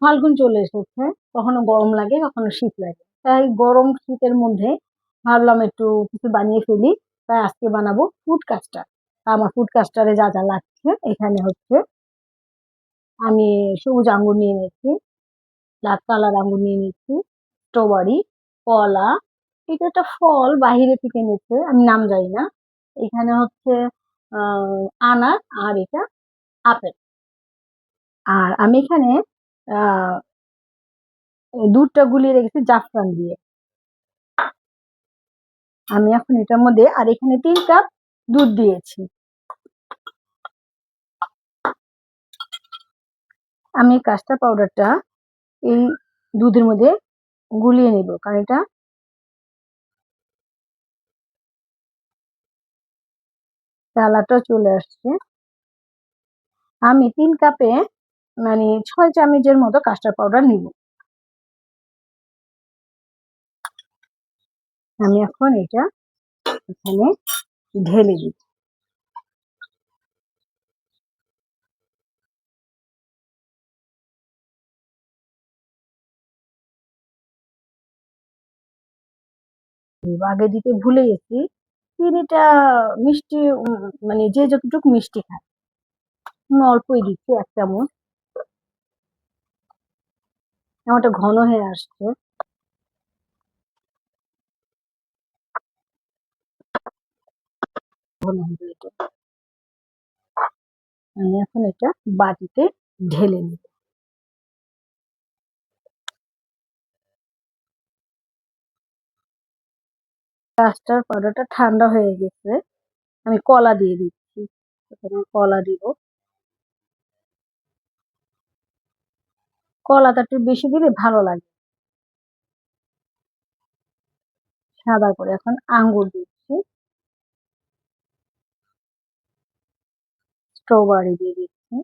ফাল্গুন চলে এসেছে, কখনো গরম লাগে কখনো শীত লাগে। তাই গরম শীতের মধ্যে ভাবলাম একটু কিছু বানিয়ে ফেলি। তাই আজকে বানাবো ফুড কাস্টার্ড। আমার ফুড কাস্টার্ডে যা যা লাগছে এখানে হচ্ছে, আমি সবুজ আঙ্গুর নিয়ে নিচ্ছি, ব্ল্যাক কালার আঙ্গুর নিয়ে নিচ্ছি, স্ট্রবেরি, কলা, এটা একটা ফল বাহিরে থেকে এনেছে, আমি নাম জানি না। এখানে হচ্ছে আনার, আর এটা আপেল। আর আমি এখানে আহ দুধটা গুলিয়ে রেখেছি জাফরান দিয়ে। আমি এখন এটার মধ্যে, আর এখানে 3 কাপ দুধ দিয়েছি। আমি কাস্টার্ড পাউডারটা এই দুধের মধ্যে গুলিয়ে নিব, কারণ এটা কালারটা চলে আসছে। আমি 3 কাপে মানে 6 চামচের মতো কাস্টার্ড পাউডার নিব। আমি এখন এটা এখানে ঢেলে দিই। আগে দিতে ভুলে গেছি, চিনিটা মিষ্টি, মানে যে যতটুকু মিষ্টি খায় আমি অল্পই দিচ্ছি, 1 চামচ। আমারটা ঘন হয়ে আসছে, ঘন হবে এটা। আমি এখন এটা বাটিতে ঢেলে নিই। কাস্টার্ড পাউডারটা ঠান্ডা হয়ে গেছে, আমি কলা দিয়ে দিচ্ছি। এখানে কলা দিব, কলাটা একটু বেশি দিলে ভালো লাগে সাদা করে। এখন আঙ্গুর দিচ্ছি, স্ট্রবেরি দিয়ে দিচ্ছি,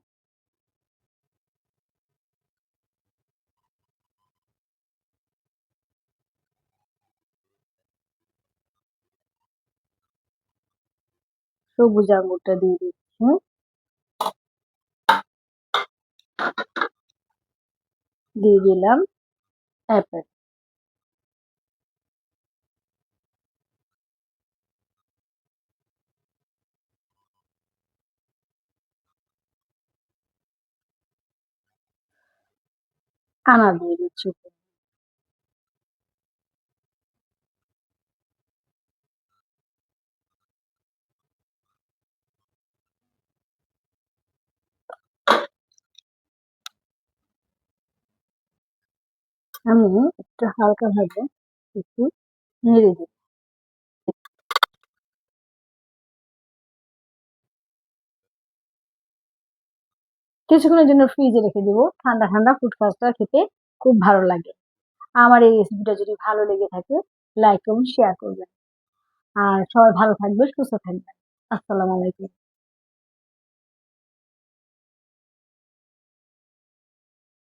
সবুজ আঙ্গুরটা দিয়ে দিচ্ছি, দিয়ে দিলাম অ্যাপেল। আনার দিয়ে দিচ্ছি। আমি একটু হালকা ভাবে একটু নেড়ে দিই। কিছুক্ষণের জন্য ফ্রিজে রেখে দিব, ঠান্ডা ঠান্ডা ফুড কাস্টার্ড খেতে খুব ভালো লাগে। আমার এই রেসিপিটা যদি ভালো লেগে থাকে, লাইক এবং শেয়ার করবেন। আর সবাই ভালো থাকবে, সুস্থ থাকবেন। আসসালামু আলাইকুম।